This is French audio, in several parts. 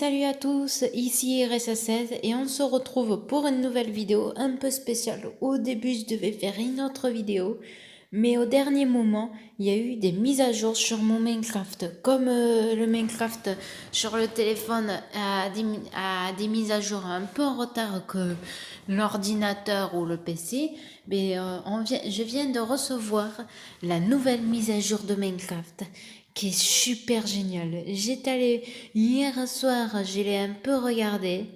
salut à tous, ici RSA16 et on se retrouve pour une nouvelle vidéo un peu spéciale. Au début, je devais faire une autre vidéo, mais au dernier moment, il y a eu des mises à jour sur mon Minecraft. Comme le Minecraft sur le téléphone a des mises à jour un peu en retard que l'ordinateur ou le PC, mais je viens de recevoir la nouvelle mise à jour de Minecraft qui est super géniale. J'étais allée hier soir, je l'ai un peu regardé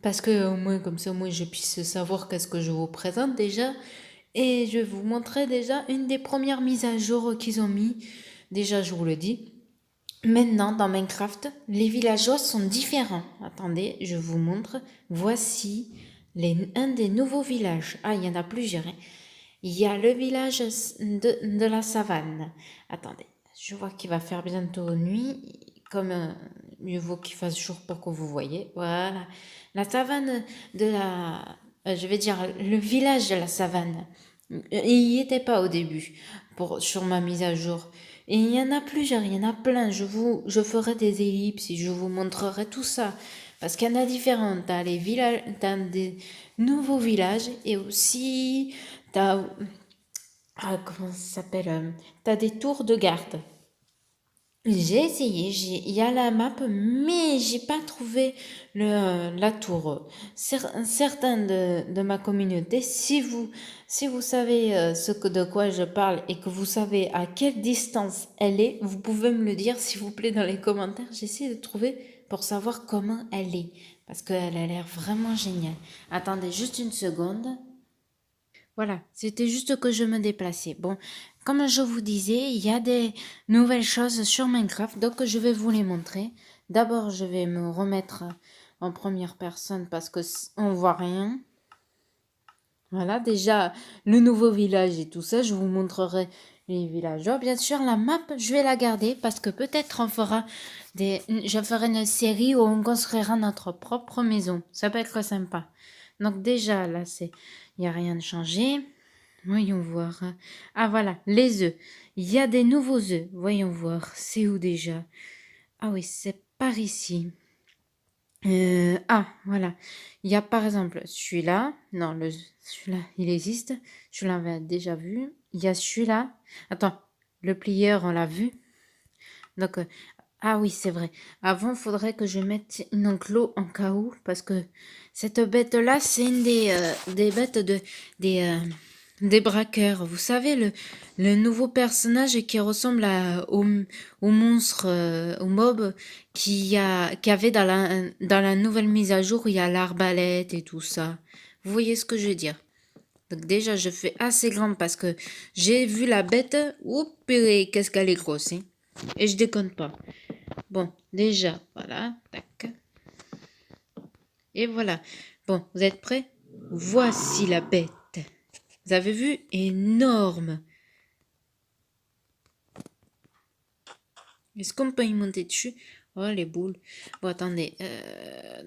parce que au moins comme ça, moi je puisse savoir qu'est-ce que je vous présente déjà. Et je vais vous montrer déjà une des premières mises à jour qu'ils ont mis. Déjà, je vous le dis. Maintenant, dans Minecraft, les villageois sont différents. Attendez, je vous montre. Voici un des nouveaux villages. Ah, il y en a plusieurs, hein. Il y a le village de la savane. Attendez, je vois qu'il va faire bientôt nuit. Comme mieux vaut qu'il fasse jour pour que vous voyez. Voilà. La savane de la... je vais dire le village de la savane. Il n'y était pas au début sur ma mise à jour. Et il y en a plusieurs, il y en a plein. Je ferai des ellipses et je vous montrerai tout ça. Parce qu'il y en a différents. T'as les villages, t'as des nouveaux villages et aussi t'as, comment ça s'appelle? T'as des tours de garde. J'ai essayé, il y a la map, mais j'ai pas trouvé la tour. Certains de ma communauté, si vous savez de quoi je parle et que vous savez à quelle distance elle est, vous pouvez me le dire s'il vous plaît dans les commentaires. J'essaie de trouver pour savoir comment elle est, parce qu'elle a l'air vraiment géniale. Attendez juste une seconde. Voilà, c'était juste que je me déplaçais. Bon, comme je vous disais, il y a des nouvelles choses sur Minecraft, donc je vais vous les montrer. D'abord, je vais me remettre en première personne parce que on voit rien. Voilà, déjà le nouveau village et tout ça, je vous montrerai les villageois. Bien sûr, la map, je vais la garder parce que peut-être je ferai une série où on construira notre propre maison. Ça peut être sympa. Donc déjà, là, il n'y a rien de changé. Voyons voir. Ah voilà, les œufs. Il y a des nouveaux œufs. Voyons voir. C'est où déjà? Ah oui, c'est par ici. Ah, voilà. Il y a par exemple celui-là. Non, celui-là, il existe. Je l'avais déjà vu. Il y a celui-là. Attends, le plieur, on l'a vu. Donc, ah oui, c'est vrai. Avant, il faudrait que je mette une enclos en cas où. Parce que cette bête-là, c'est une des bêtes des braqueurs. Vous savez, le nouveau personnage qui ressemble au monstre, au mob qui avait dans la nouvelle mise à jour, il y a l'arbalète et tout ça. Vous voyez ce que je veux dire? Donc déjà, je fais assez grande parce que j'ai vu la bête. Oups, purée, qu'est-ce qu'elle est grosse, hein? Et je déconne pas. Bon, déjà, voilà, tac. Et voilà. Bon, vous êtes prêts? Voici la bête. Vous avez vu? Énorme. Est-ce qu'on peut y monter dessus? Oh, les boules. Bon, attendez.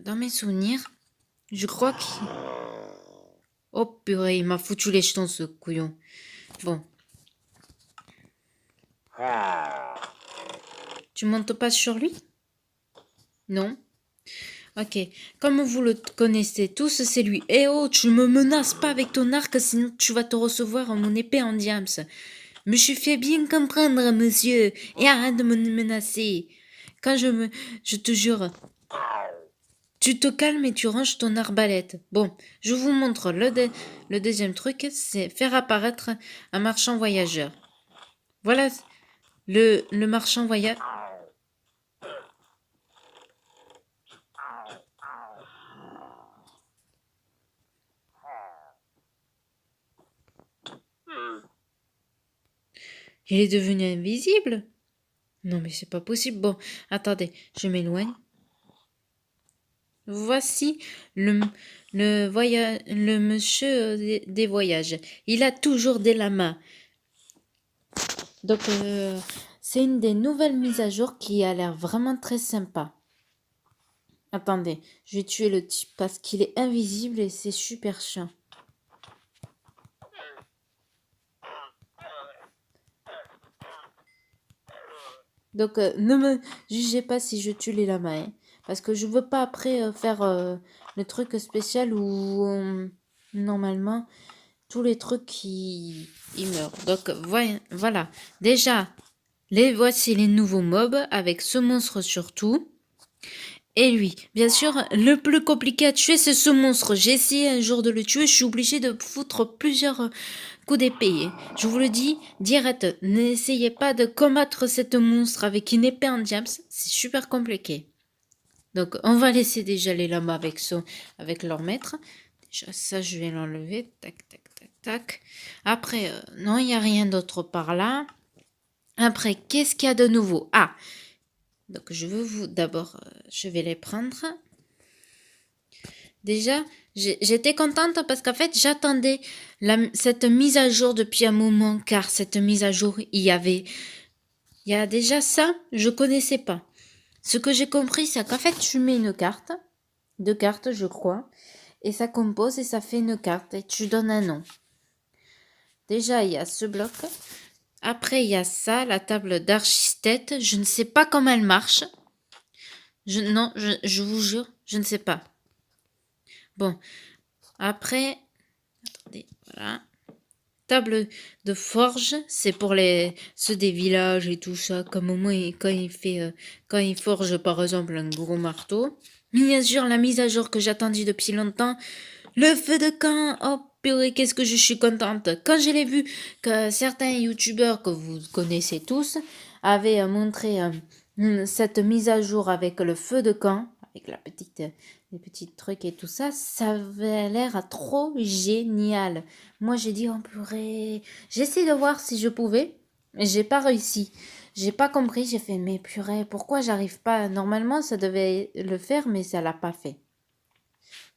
Dans mes souvenirs, je crois qu'il... Oh, purée, il m'a foutu les jetons, ce couillon. Bon. Tu montes pas sur lui? Non? Ok. Comme vous le connaissez tous, c'est lui. Eh oh, tu me menaces pas avec ton arc, sinon tu vas te recevoir mon épée en diams. Me suis fait bien comprendre, monsieur, et arrête de me menacer. Je te jure, tu te calmes et tu ranges ton arbalète. Bon, je vous montre le deuxième truc, c'est faire apparaître un marchand voyageur. Voilà le marchand voyageur. Il est devenu invisible? Non, mais c'est pas possible. Bon, attendez, je m'éloigne. Voici le monsieur des voyages. Il a toujours des lamas. Donc, c'est une des nouvelles mises à jour qui a l'air vraiment très sympa. Attendez, je vais tuer le type parce qu'il est invisible et c'est super chiant. Donc, ne me jugez pas si je tue les lamas, hein, Parce que je veux pas après faire le truc spécial où normalement tous les trucs ils meurent. Donc voilà. Déjà, voici les nouveaux mobs avec ce monstre surtout. Et lui, bien sûr, le plus compliqué à tuer, c'est ce monstre. J'ai essayé un jour de le tuer, je suis obligée de foutre plusieurs coups d'épée. Je vous le dis, direct, n'essayez pas de combattre cette monstre avec une épée en diams, c'est super compliqué. Donc, on va laisser déjà les lamas avec leur maître. Déjà, ça, je vais l'enlever. Tac, tac, tac, tac. Après, non, il n'y a rien d'autre par là. Après, qu'est-ce qu'il y a de nouveau? Ah, donc je veux vous d'abord, je vais les prendre. Déjà, j'étais contente parce qu'en fait, j'attendais cette mise à jour depuis un moment, car cette mise à jour, il y a déjà ça, je connaissais pas. Ce que j'ai compris, c'est qu'en fait, tu mets une carte, deux cartes, je crois, et ça compose et ça fait une carte et tu donnes un nom. Déjà, il y a ce bloc. Après, il y a ça, la table d'architecte. Je ne sais pas comment elle marche. Non, je vous jure, je ne sais pas. Bon, après, attendez, voilà. Table de forge, c'est pour ceux des villages et tout ça, comme au moins quand il forge par exemple un gros marteau. Bien sûr, la mise à jour que j'attendais depuis longtemps, le feu de camp. Oh purée, qu'est-ce que je suis contente. Quand je l'ai vu que certains youtubeurs que vous connaissez tous avaient montré cette mise à jour avec le feu de camp, avec les petits trucs et tout ça, ça avait l'air trop génial. Moi, j'ai dit, oh purée, j'essaie de voir si je pouvais, mais j'ai pas réussi. J'ai pas compris, j'ai fait, mais purée, pourquoi j'arrive pas? Normalement, ça devait le faire, mais ça l'a pas fait.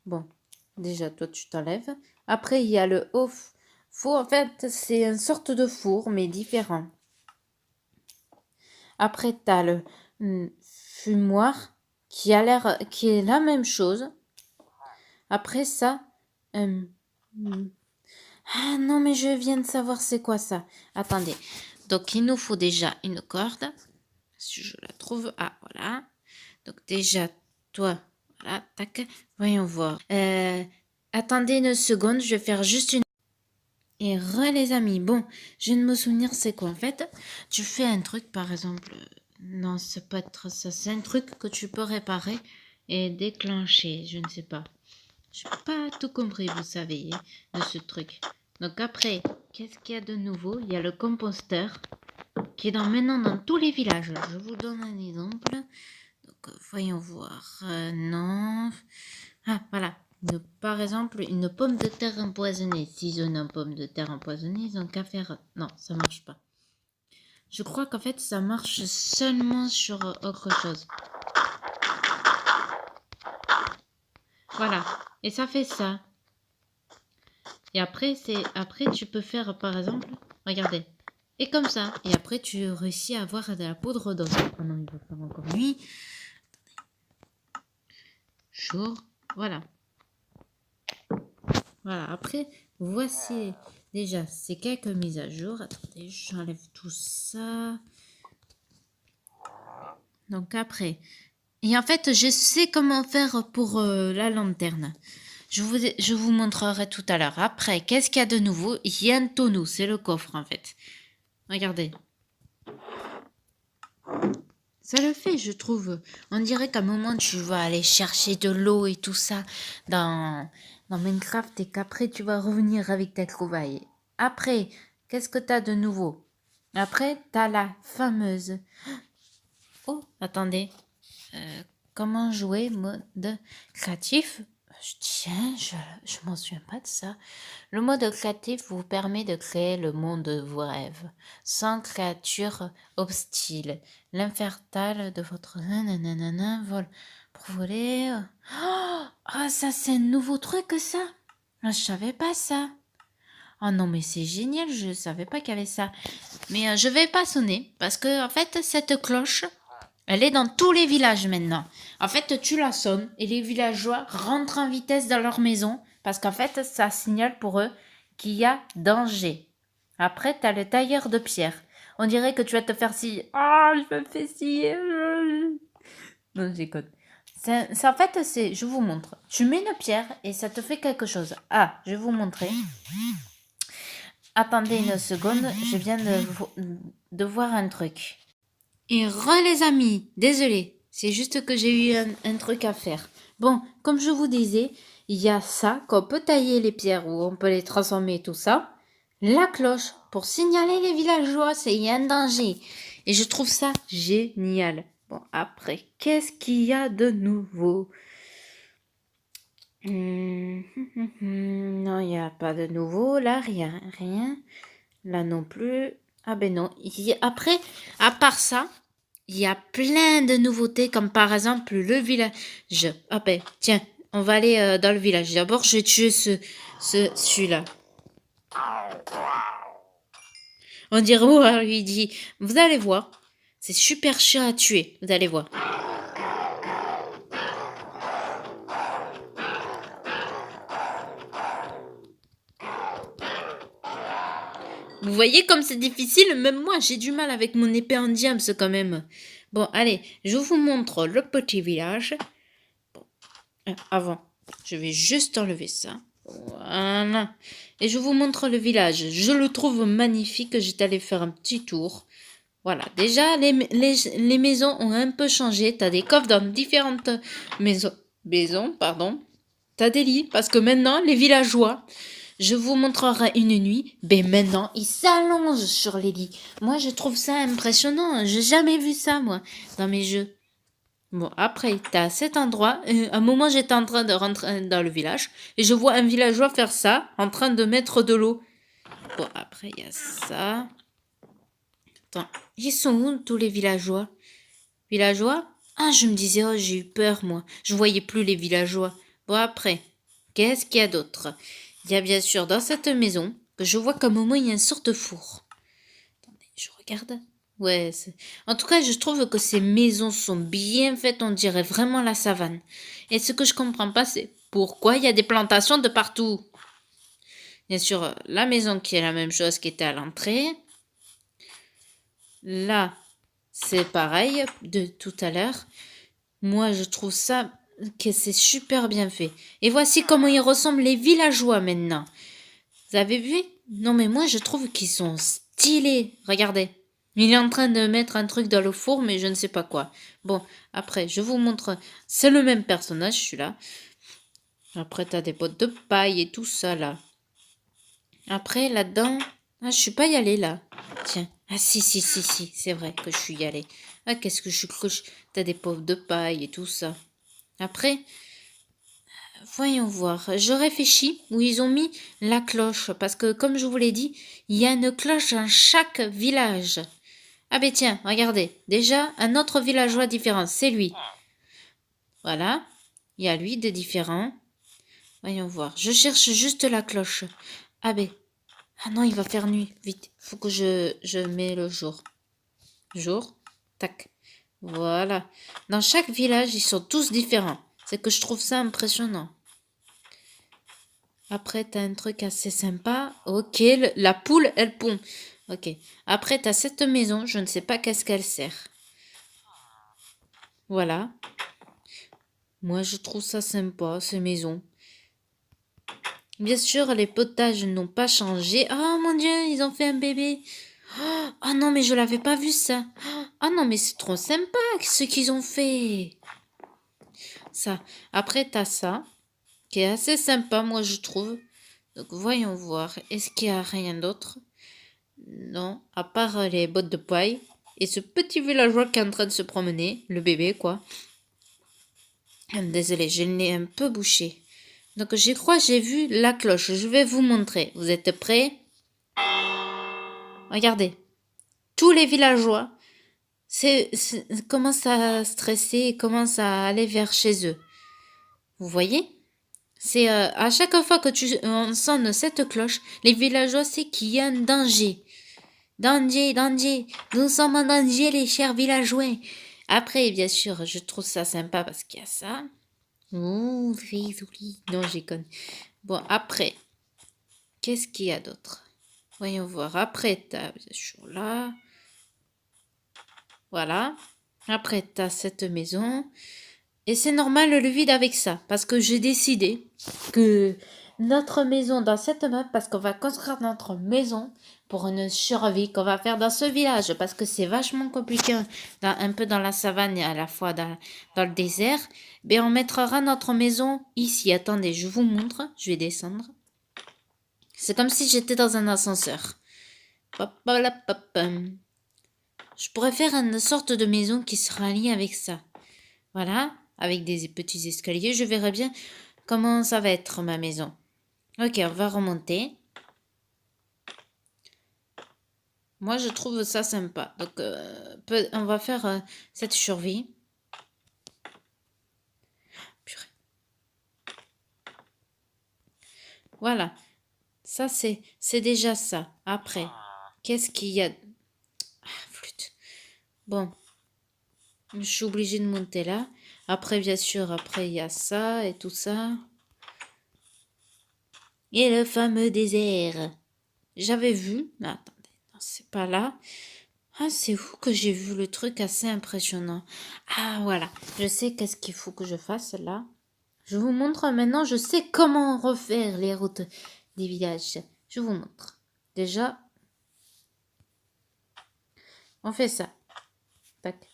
Bon, déjà, toi, tu t'enlèves. Après, il y a le haut four. En fait, c'est une sorte de four, mais différent. Après, tu as le fumoir qui est la même chose. Après ça, ah non, mais je viens de savoir c'est quoi ça. Attendez. Donc, il nous faut déjà une corde. Si je la trouve. Ah, voilà. Donc, déjà, toi, voilà, tac. Voyons voir. Attendez une seconde, je vais faire juste une... Et les amis, bon, je viens de me souvenir c'est quoi en fait. Tu fais un truc par exemple, non ça peut être ça, c'est un truc que tu peux réparer et déclencher, je ne sais pas. Je n'ai pas tout compris, vous savez, de ce truc. Donc après, qu'est-ce qu'il y a de nouveau? Il y a le composteur qui est maintenant dans tous les villages. Je vous donne un exemple. Donc voyons voir, non... Ah voilà. Par exemple, une pomme de terre empoisonnée. S'ils ont une pomme de terre empoisonnée, ils n'ont qu'à faire... Non, ça marche pas. Je crois qu'en fait, ça marche seulement sur autre chose. Voilà. Et ça fait ça. Et après, tu peux faire, par exemple... Regardez. Et comme ça. Et après, tu réussis à avoir de la poudre d'eau. Oh non, il va faire encore nuit. Jour. Voilà. Voilà, après, voici déjà ces quelques mises à jour. Attendez, j'enlève tout ça. Donc après, et en fait, je sais comment faire pour la lanterne. Je vous montrerai tout à l'heure. Après, qu'est-ce qu'il y a de nouveau? Il y a un tonneau, c'est le coffre en fait. Regardez. Ça le fait, je trouve. On dirait qu'à un moment, tu vas aller chercher de l'eau et tout ça dans Minecraft et qu'après, tu vas revenir avec ta trouvaille. Après, qu'est-ce que tu as de nouveau? Après, tu as la fameuse... Oh, attendez. Comment jouer mode créatif? Tiens, je m'en souviens pas de ça. Le mode créatif vous permet de créer le monde de vos rêves, sans créature hostile. L'infertile de votre nanana vole pour voler. Oh, ça c'est un nouveau truc ça. Je savais pas ça. Oh non mais c'est génial, je savais pas qu'il y avait ça. Mais je vais pas sonner parce que en fait cette cloche, elle est dans tous les villages maintenant. En fait, tu la sonnes et les villageois rentrent en vitesse dans leur maison parce qu'en fait, ça signale pour eux qu'il y a danger. Après, tu as le tailleur de pierre. On dirait que tu vas te faire scier. Ah, je me fais scier. Non, j'écoute. En fait, je vous montre. Tu mets une pierre et ça te fait quelque chose. Ah, je vais vous montrer. Attendez une seconde, je viens de voir un truc. Et les amis, désolé, c'est juste que j'ai eu un truc à faire. Bon, comme je vous disais, il y a ça, qu'on peut tailler les pierres ou on peut les transformer, tout ça. La cloche, pour signaler les villageois, il y a un danger. Et je trouve ça génial. Bon, après, qu'est-ce qu'il y a de nouveau? Non, il n'y a pas de nouveau, là, rien, rien. Là non plus. Ah ben non. Après, à part ça, il y a plein de nouveautés, comme par exemple le village. Ah ben, tiens, on va aller dans le village. D'abord, je vais tuer celui-là. On dirait, oh, lui dit, vous allez voir, c'est super chiant à tuer, vous allez voir. Vous voyez comme c'est difficile, même moi j'ai du mal avec mon épée en diams quand même. Bon, allez, je vous montre le petit village. Bon, avant, je vais juste enlever ça. Voilà. Et je vous montre le village. Je le trouve magnifique. J'étais allée faire un petit tour. Voilà. Déjà, les maisons ont un peu changé. T'as des coffres dans différentes maisons, pardon. T'as des lits. Parce que maintenant, les villageois, je vous montrerai une nuit. Ben maintenant, ils s'allongent sur les lits. Moi, je trouve ça impressionnant. J'ai jamais vu ça, moi, dans mes jeux. Bon, après, t'as cet endroit. À un moment, j'étais en train de rentrer dans le village et je vois un villageois faire ça, en train de mettre de l'eau. Bon, après, il y a ça. Attends, ils sont où tous les villageois? Villageois? Ah, je me disais, oh, j'ai eu peur, moi. Je voyais plus les villageois. Bon, après, qu'est-ce qu'il y a d'autre? Il y a bien sûr dans cette maison que je vois qu'à un moment, il y a une sorte de four. Attendez, je regarde. Ouais, en tout cas, je trouve que ces maisons sont bien faites, on dirait vraiment la savane. Et ce que je comprends pas, c'est pourquoi il y a des plantations de partout. Bien sûr, la maison qui est la même chose qui était à l'entrée. Là, c'est pareil de tout à l'heure. Moi, je trouve ça que c'est super bien fait. Et voici comment ils ressemblent les villageois maintenant. Vous avez vu? Non, mais moi, je trouve qu'ils sont stylés. Regardez. Il est en train de mettre un truc dans le four, mais je ne sais pas quoi. Bon, après, je vous montre. C'est le même personnage, celui-là. Après, t'as des potes de paille et tout ça, là. Après, là-dedans... Ah, je suis pas y allée, là. Tiens. Ah, si, c'est vrai que je suis y allée. Ah, qu'est-ce que je suis cruche. T'as des potes de paille et tout ça. Après... Voyons voir. Je réfléchis où ils ont mis la cloche. Parce que, comme je vous l'ai dit, il y a une cloche dans chaque village. Ah ben tiens, regardez. Déjà, un autre villageois différent. C'est lui. Voilà. Il y a lui de différent. Voyons voir. Je cherche juste la cloche. Ah ben. Ah non, il va faire nuit. Vite. Faut que je mets le jour. Jour. Tac. Voilà. Dans chaque village, ils sont tous différents. C'est que je trouve ça impressionnant. Après, t'as un truc assez sympa. Ok, la poule, elle pond. Ok. Après, t'as cette maison. Je ne sais pas qu'est-ce qu'elle sert. Voilà. Moi, je trouve ça sympa, ces maisons. Bien sûr, les potages n'ont pas changé. Oh mon Dieu, ils ont fait un bébé. Oh non, mais je l'avais pas vu ça. Oh non, mais c'est trop sympa ce qu'ils ont fait. Ça. Après, t'as ça, qui est assez sympa, moi, je trouve. Donc, voyons voir. Est-ce qu'il y a rien d'autre? Non, à part les bottes de paille. Et ce petit villageois qui est en train de se promener. Le bébé, quoi. Désolée, je l'ai un peu bouché. Donc, je crois que j'ai vu la cloche. Je vais vous montrer. Vous êtes prêts? Regardez. Tous les villageois commencent à stresser et commencent à aller vers chez eux. Vous voyez? C'est à chaque fois que on sonne cette cloche, les villageois savent qu'il y a un danger. Danger, danger, nous sommes en danger, les chers villageois. Après, bien sûr, je trouve ça sympa parce qu'il y a ça. Oh, frisoli. Non, j'ai connu. Bon, après, qu'est-ce qu'il y a d'autre? Voyons voir. Après, t'as bien sûr là. Voilà. Après, t'as cette maison. Et c'est normal le vide avec ça, parce que j'ai décidé que notre maison dans cette map, parce qu'on va construire notre maison pour une survie qu'on va faire dans ce village, parce que c'est vachement compliqué, un peu dans la savane et à la fois dans le désert, ben on mettra notre maison ici. Attendez, je vous montre, je vais descendre. C'est comme si j'étais dans un ascenseur. Je pourrais faire une sorte de maison qui sera liée avec ça. Voilà, avec des petits escaliers. Je verrai bien comment ça va être ma maison. Ok, on va remonter. Moi, je trouve ça sympa. Donc, on va faire cette survie. Purée. Voilà. Ça, c'est déjà ça. Après, qu'est-ce qu'il y a? Ah, flûte. Bon, je suis obligée de monter là. Après, bien sûr, après, il y a ça et tout ça. Et le fameux désert. J'avais vu. Mais attendez, non, c'est pas là. Ah, c'est où que j'ai vu le truc assez impressionnant. Ah, voilà. Je sais qu'est-ce qu'il faut que je fasse là. Je vous montre maintenant. Je sais comment refaire les routes des villages. Je vous montre. Déjà, on fait ça. Tac.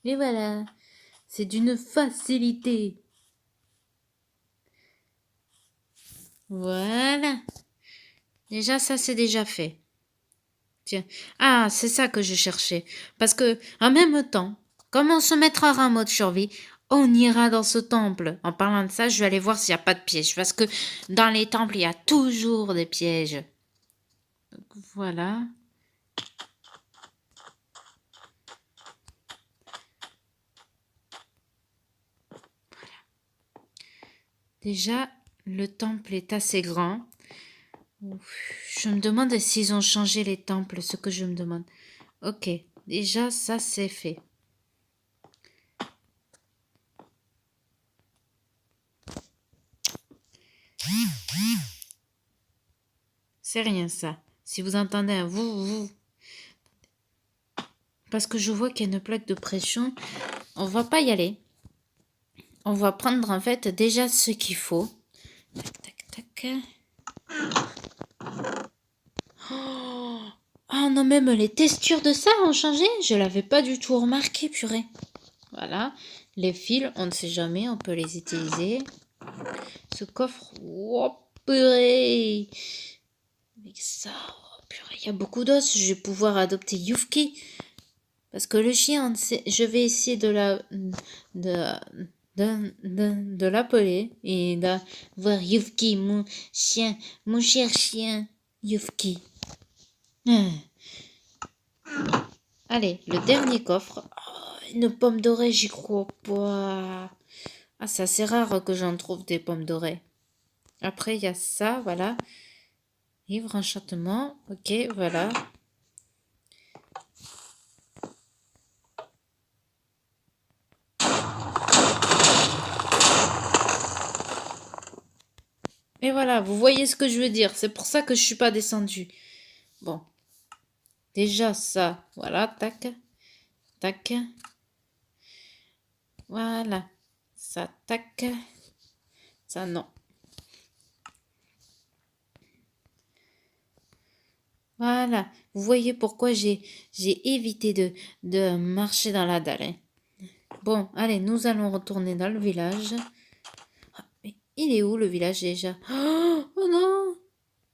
Et voilà. C'est d'une facilité. Voilà. Déjà, ça, c'est déjà fait. Tiens. Ah, c'est ça que je cherchais. Parce que, en même temps, comme on se mettra en mode survie, on ira dans ce temple. En parlant de ça, je vais aller voir s'il n'y a pas de pièges. Parce que dans les temples, il y a toujours des pièges. Donc, voilà. Déjà, le temple est assez grand. Je me demande s'ils ont changé les temples, ce que je me demande. Ok, déjà, ça, c'est fait. C'est rien, ça. Si vous entendez un vous. Parce que je vois qu'il y a une plaque de pression. On va pas y aller. On va prendre, en fait, déjà ce qu'il faut. Tac, tac, tac. Oh non, même les textures de ça ont changé. Je l'avais pas du tout remarqué, purée. Voilà. Les fils, on ne sait jamais, on peut les utiliser. Ce coffre, oh purée. Avec ça, oh, purée, il y a beaucoup d'os. Je vais pouvoir adopter Yufki. Parce que le chien, je vais essayer de l'appeler et d'avoir Yufki, mon chien, mon cher chien, Yufki. Allez, le dernier coffre. Oh, une pomme dorée, j'y crois pas. Ah, c'est assez rare que j'en trouve des pommes dorées. Après, il y a ça, voilà. Livre enchantement. Ok, voilà. Et voilà, vous voyez ce que je veux dire. C'est pour ça que je suis pas descendue. Bon. Déjà ça. Voilà, tac. Tac. Voilà. Ça, tac. Ça, non. Voilà. Vous voyez pourquoi j'ai évité de marcher dans la dalle. Hein. Bon, allez, nous allons retourner dans le village. Ah, mais il est où le village déjà? Oh non!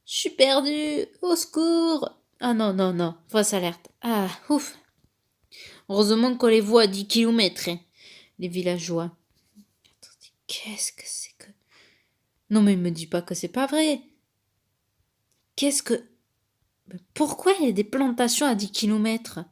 Je suis perdue! Au secours! Ah non, non, non. Fausse alerte. Ah, ouf! Heureusement qu'on les voit à 10 km, hein, les villageois. Attendez, qu'est-ce que c'est que... Non mais me dis pas que c'est pas vrai. Qu'est-ce que... Pourquoi il y a des plantations à 10 km?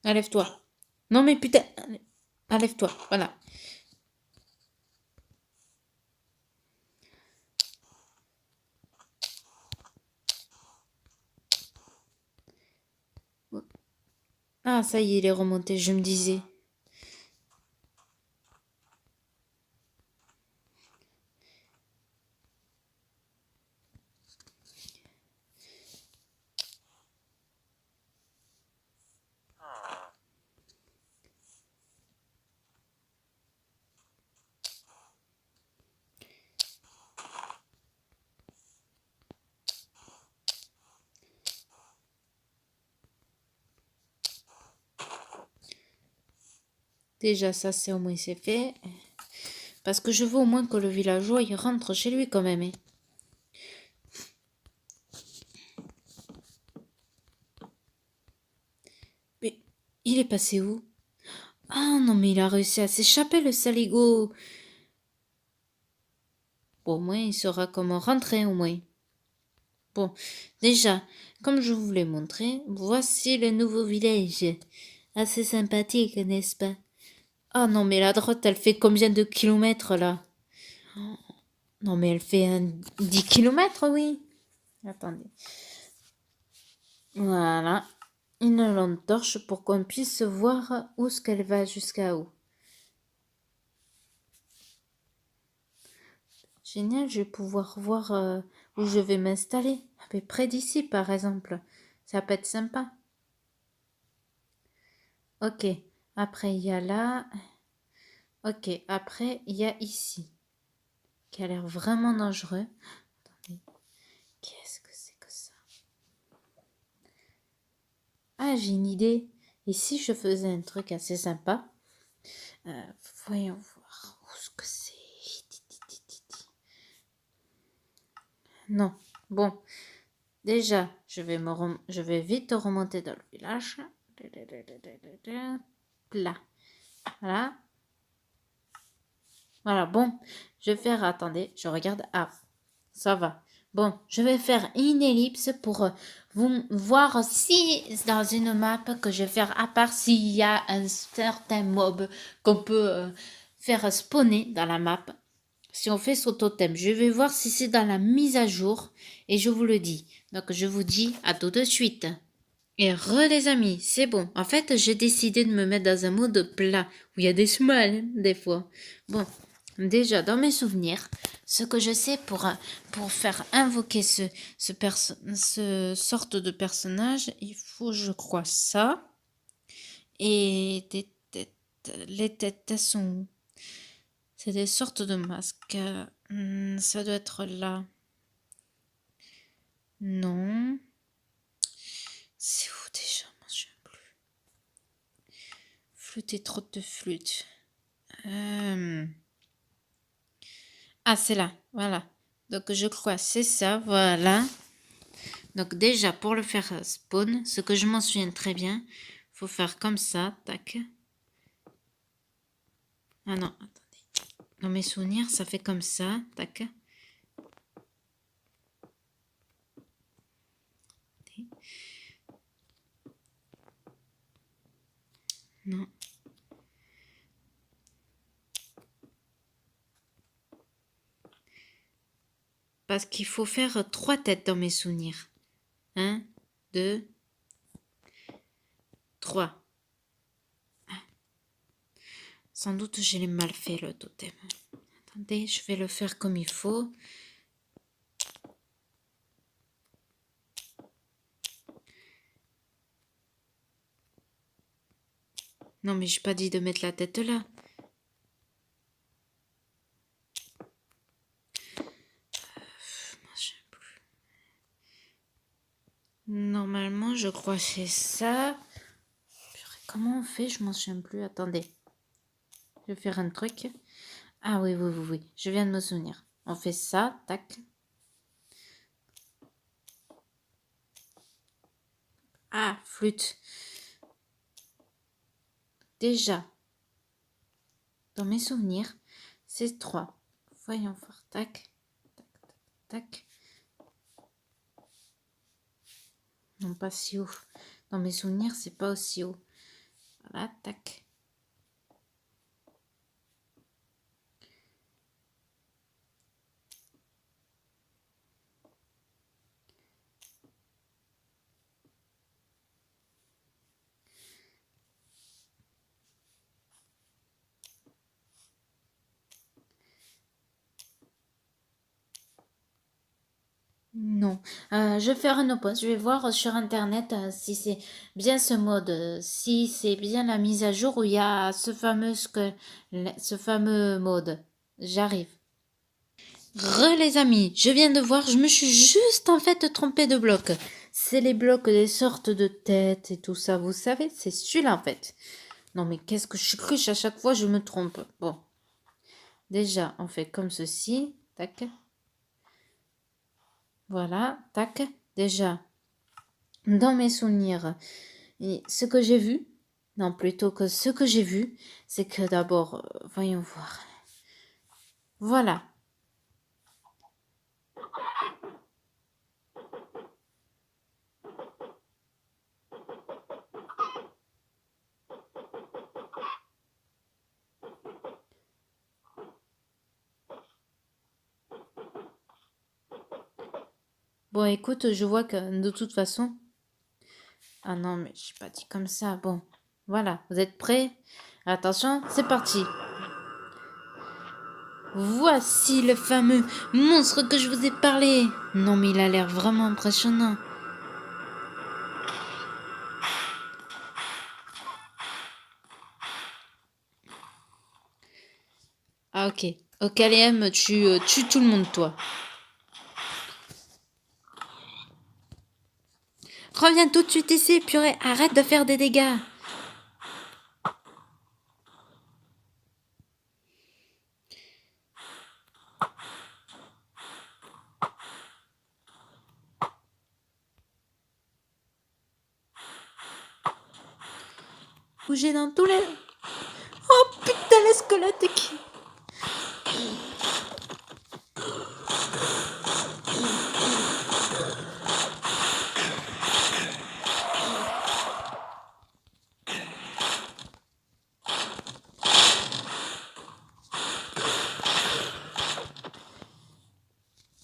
Enlève-toi. Non mais putain... Enlève-toi, voilà. Ah, ça y est, il est remonté, je me disais. Déjà, ça, c'est au moins c'est fait. Parce que je veux au moins que le villageois, il rentre chez lui quand même. Hein. Mais il est passé où? Ah non, mais il a réussi à s'échapper, le saligo. Bon, au moins, il saura comment rentrer, au moins. Bon, déjà, comme je vous l'ai montré, voici le nouveau village. Assez sympathique, n'est-ce pas? Ah non, mais la droite, elle fait combien de kilomètres, là? Non, mais elle fait 10 kilomètres, oui. Attendez. Voilà. Une lampe torche pour qu'on puisse voir où ce qu'elle va jusqu'à où. Génial, je vais pouvoir voir où je vais m'installer. À peu près d'ici, par exemple. Ça peut être sympa. Ok. Après, il y a là. Ok. Après, il y a ici. Qui a l'air vraiment dangereux. Attendez. Qu'est-ce que c'est que ça? Ah, j'ai une idée. Et si je faisais un truc assez sympa? Voyons voir. Où est-ce que c'est? Non. Bon. Déjà, je vais vite remonter dans le village. Là. Voilà. Voilà, bon. Je vais faire, attendez, je regarde. Ah, ça va. Bon, je vais faire une ellipse pour vous voir si dans une map que je vais faire, à part s'il y a un certain mob qu'on peut faire spawner dans la map. Si on fait son totem, je vais voir si c'est dans la mise à jour et je vous le dis. Donc je vous dis à tout de suite. Et les amis, c'est bon. En fait, j'ai décidé de me mettre dans un mode plat où il y a des smiles des fois. Bon, déjà dans mes souvenirs, ce que je sais pour faire invoquer ce sorte de personnage, il faut, je crois, ça et des têtes. Les têtes, elles sont où? C'est des sortes de masques. Ça doit être là. Non. C'est où déjà? Moi, je sais plus. Flûte et trotte de flûte. Ah, c'est là. Voilà. Donc, je crois c'est ça. Voilà. Donc, déjà, pour le faire spawn, ce que je m'en souviens très bien, faut faire comme ça. Tac. Ah non, attendez. Dans mes souvenirs, ça fait comme ça. Tac. Non. Parce qu'il faut faire 3 têtes dans mes souvenirs. 1, 2, 3. Sans doute, je l'ai mal fait, le totem. Attendez, je vais le faire comme il faut. Non, mais j'ai pas dit de mettre la tête là. Normalement, je crois que c'est ça. Comment on fait? Je m'en souviens plus. Attendez. Je vais faire un truc. Ah oui, oui, oui, oui. Je viens de me souvenir. On fait ça. Tac. Ah, flûte. Déjà, dans mes souvenirs, c'est 3. Voyons voir. Tac. Tac, tac, tac. Non, pas si haut. Dans mes souvenirs, c'est pas aussi haut. Voilà, tac. bon, je vais faire une pause. Je vais voir sur internet si c'est bien ce mode, si c'est bien la mise à jour où il y a ce fameux mode. J'arrive. Les amis, je viens de voir, je me suis juste en fait trompée de bloc. C'est les blocs des sortes de têtes et tout ça, vous savez, c'est celui-là en fait. Non mais qu'est-ce que je suis cruche, à chaque fois je me trompe. Bon, déjà on fait comme ceci, tac. Voilà, tac. Déjà, dans mes souvenirs, et ce que j'ai vu, non plutôt que ce que j'ai vu, c'est que d'abord, voyons voir. Voilà. Bon, écoute, je vois que de toute façon... Ah non, mais j'ai pas dit comme ça. Bon, voilà, vous êtes prêts? Attention, c'est parti. Voici le fameux monstre que je vous ai parlé. Non, mais il a l'air vraiment impressionnant. Ah, ok. Ok, LM, tu tues tout le monde, toi. Reviens tout de suite ici, purée, arrête de faire des dégâts. Bouger dans tous les... Oh putain, le squelette qui...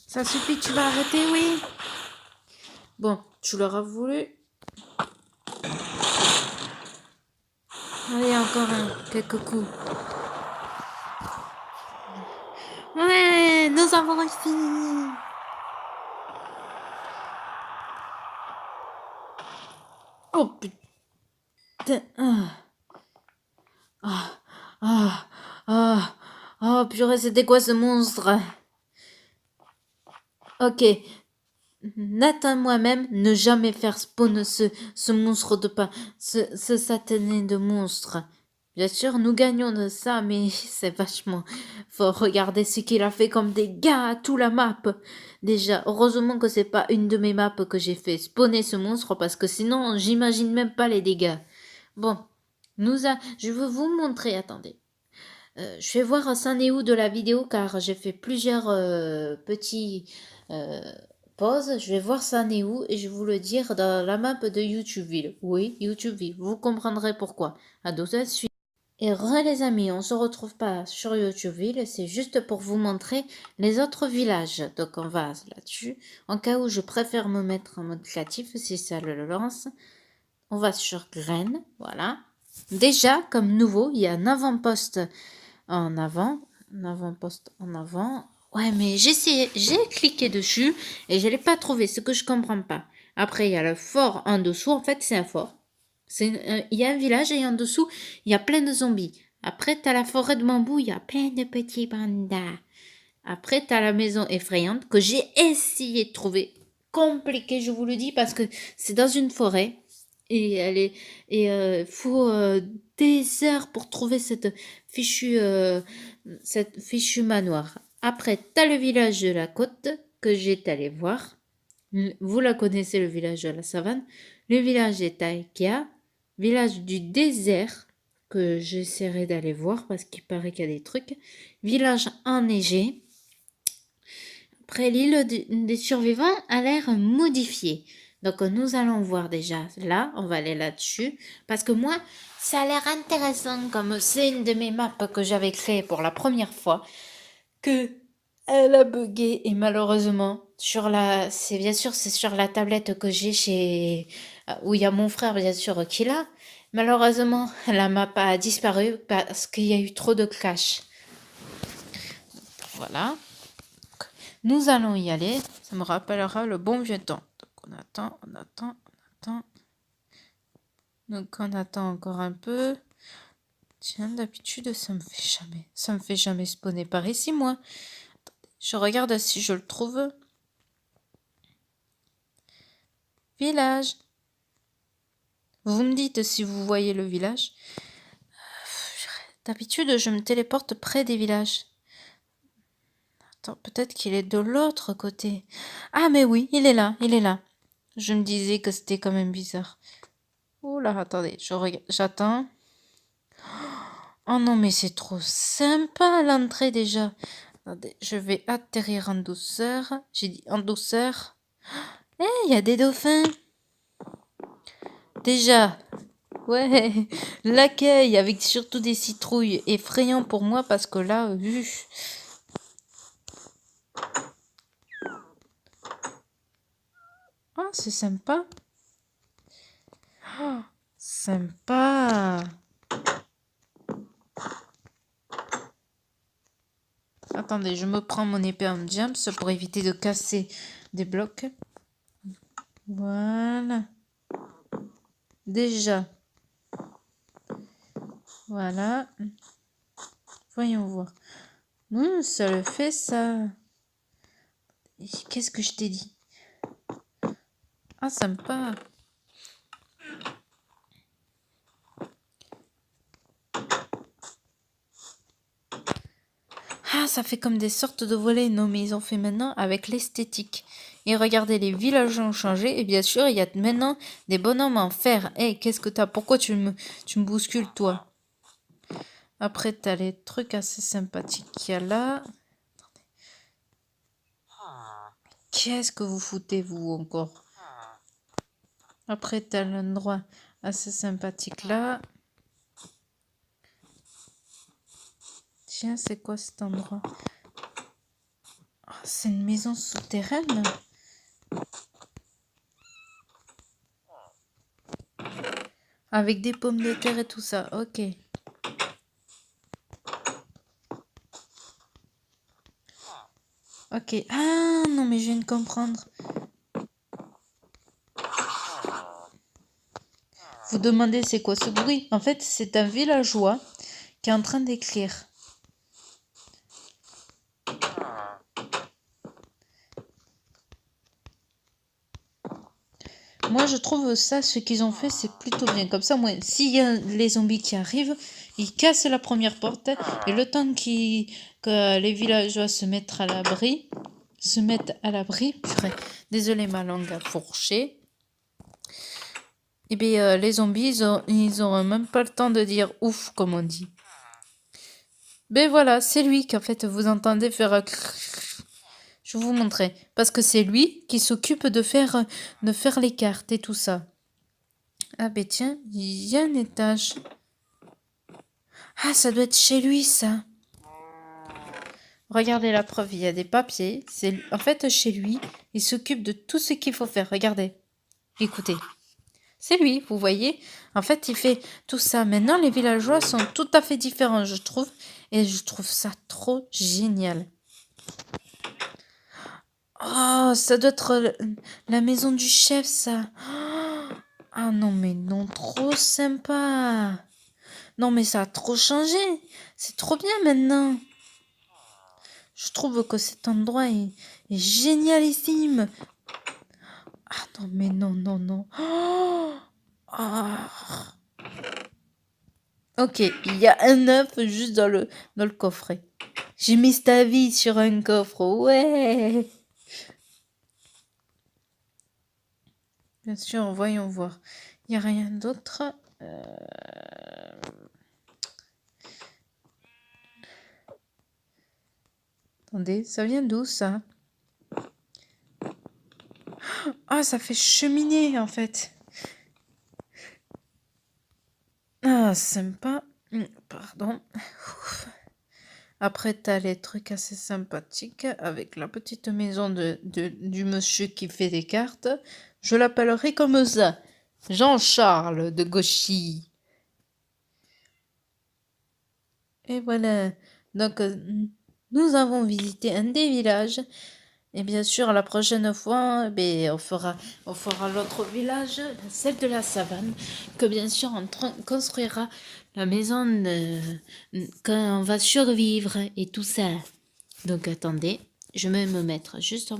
Ça suffit, tu vas arrêter, oui. Bon, tu l'auras voulu. Allez, encore quelques coups. Ouais, nous avons réussi. Oh putain. Ah, ah, ah, oh purée, c'était quoi ce monstre? Ok, n'atteins moi-même, ne jamais faire spawn ce monstre de pain, ce satané de monstre. Bien sûr, nous gagnons de ça, mais c'est vachement... Faut regarder ce qu'il a fait comme dégâts à toute la map. Déjà, heureusement que c'est pas une de mes maps que j'ai fait spawner ce monstre, parce que sinon, j'imagine même pas les dégâts. Bon, je veux vous montrer, attendez. Je vais voir ça en est où de la vidéo, car j'ai fait plusieurs petits pauses. Je vais voir ça en est où, et je vais vous le dire dans la map de YouTubeville. Oui, YouTubeville, vous comprendrez pourquoi. À tout de suite. Et les amis, on se retrouve pas sur YouTubeville, c'est juste pour vous montrer les autres villages. Donc on va là-dessus. En cas où je préfère me mettre en mode créatif, si ça le lance, on va sur Graines, voilà. Déjà, comme nouveau, il y a un avant-poste en avant, un avant-poste en avant. Ouais, mais j'ai cliqué dessus et je l'ai pas trouvé, ce que je comprends pas. Après, il y a le fort en dessous, en fait, c'est un fort. Il y a un village et en dessous, il y a plein de zombies. Après, tu as la forêt de bambou, il y a plein de petits pandas. Après, tu as la maison effrayante que j'ai essayé de trouver. Compliqué, je vous le dis, parce que c'est dans une forêt. Et elle est, et faut des heures pour trouver cette fichue manoir. Après, tu as le village de la côte que j'ai allé voir. Vous la connaissez, le village de la savane. Le village est Taïkia, village du désert, que j'essaierai d'aller voir parce qu'il paraît qu'il y a des trucs. Village enneigé. Après, l'île des survivants a l'air modifiée. Donc, nous allons voir déjà là, on va aller là-dessus. Parce que moi, ça a l'air intéressant, comme c'est une de mes maps que j'avais créée pour la première fois, que elle a bugué et malheureusement, c'est bien sûr, c'est sur la tablette que j'ai où il y a mon frère, bien sûr, qui l'a. Malheureusement, la map a disparu parce qu'il y a eu trop de clash. Voilà. Nous allons y aller. Ça me rappellera le bon vieux temps. Donc on attend, on attend, on attend. Donc on attend encore un peu. Tiens, d'habitude, ça me fait jamais spawner par ici, moi. Je regarde si je le trouve. Village. Vous me dites si vous voyez le village. D'habitude, je me téléporte près des villages. Attends, peut-être qu'il est de l'autre côté. Ah, mais oui, il est là, il est là. Je me disais que c'était quand même bizarre. Oh là, attendez, j'attends. Oh non, mais c'est trop sympa l'entrée déjà. Attendez, je vais atterrir en douceur. J'ai dit en douceur. Eh, il y a des dauphins. Déjà. Ouais, l'accueil avec surtout des citrouilles effrayant pour moi parce que là, ah, c'est sympa. Oh, sympa. Attendez, je me prends mon épée en jumps pour éviter de casser des blocs. Voilà. Déjà. Voilà. Voyons voir. Ça le fait ça. Qu'est-ce que je t'ai dit? Ah, sympa. Ah, ça fait comme des sortes de volets. Non, mais ils ont fait maintenant avec l'esthétique. Et regardez, les villages ont changé. Et bien sûr, il y a maintenant des bonhommes en fer. Hé, qu'est-ce que t'as? Pourquoi tu me bouscules, toi? Après, t'as les trucs assez sympathiques qu'il y a là. Qu'est-ce que vous foutez, vous, encore? Après, t'as l'endroit assez sympathique là. Tiens, c'est quoi cet endroit? Oh, c'est une maison souterraine. Avec des pommes de terre et tout ça. Ok. Ok. Ah non, mais je viens de comprendre. Vous demandez c'est quoi ce bruit? En fait, c'est un villageois qui est en train d'écrire. Moi, je trouve ça, ce qu'ils ont fait, c'est plutôt bien. Comme ça, moi, s'il y a les zombies qui arrivent, ils cassent la première porte. Et le temps que les villageois se mettent à l'abri, désolé ma langue a fourché. Et bien, les zombies, ils auront même pas le temps de dire ouf, comme on dit. Ben voilà, c'est lui qu'en fait, vous entendez faire... Je vais vous montrer. Parce que c'est lui qui s'occupe de faire les cartes et tout ça. Ah ben tiens, il y a un étage. Ah, ça doit être chez lui, ça. Regardez la preuve, il y a des papiers. En fait, chez lui, il s'occupe de tout ce qu'il faut faire. Regardez, écoutez. C'est lui, vous voyez. En fait, il fait tout ça. Maintenant, les villageois sont tout à fait différents, je trouve. Et je trouve ça trop génial. Oh, ça doit être la maison du chef, ça. Ah non, mais non, trop sympa. Non, mais ça a trop changé. C'est trop bien maintenant. Je trouve que cet endroit est génialissime. Ah non, mais non, non, non. Ah. Ok, il y a un œuf juste dans le coffret. J'ai mis ta vie sur un coffre, ouais. Bien sûr, voyons voir. Il n'y a rien d'autre. Attendez, ça vient d'où ça? Ah, ça fait cheminée en fait. Ah, sympa. Pardon. Après, t'as les trucs assez sympathiques avec la petite maison du monsieur qui fait des cartes. Je l'appellerai comme ça. Jean-Charles de Gauchy. Et voilà. Donc, nous avons visité un des villages. Et bien sûr, la prochaine fois, ben, on fera l'autre village, celle de la savane, que bien sûr construira la maison quand on va survivre et tout ça. Donc attendez, je vais me mettre juste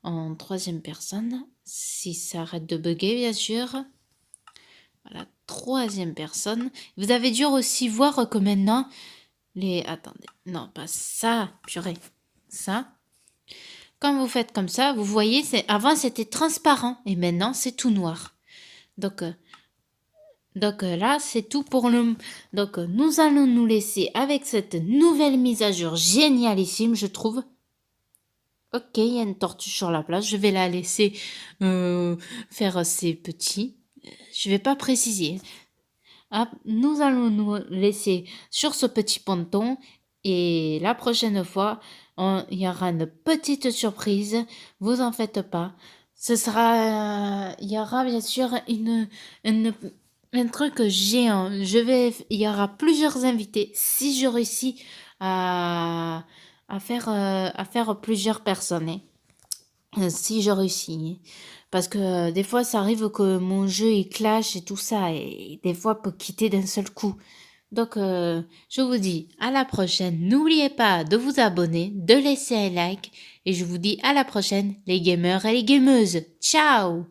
en troisième personne, si ça arrête de bugger bien sûr. Voilà, troisième personne. Vous avez dû aussi voir que maintenant, Attendez, non, pas ça, purée. Ça. Quand vous faites comme ça, vous voyez, avant c'était transparent et maintenant c'est tout noir. Donc, là, c'est tout pour le... Donc, nous allons nous laisser avec cette nouvelle mise à jour génialissime, je trouve. Ok, il y a une tortue sur la place. Je vais la laisser faire ses petits. Je vais pas préciser. Ah, nous allons nous laisser sur ce petit ponton et la prochaine fois, il y aura une petite surprise. Vous en faites pas. Il y aura bien sûr une, un truc géant. Il y aura plusieurs invités. Si je réussis à faire plusieurs personnes, hein. Si je réussis. Parce que des fois, ça arrive que mon jeu il clash et tout ça, et des fois peut quitter d'un seul coup. Donc, je vous dis à la prochaine. N'oubliez pas de vous abonner, de laisser un like, et je vous dis à la prochaine, les gamers et les gameuses. Ciao!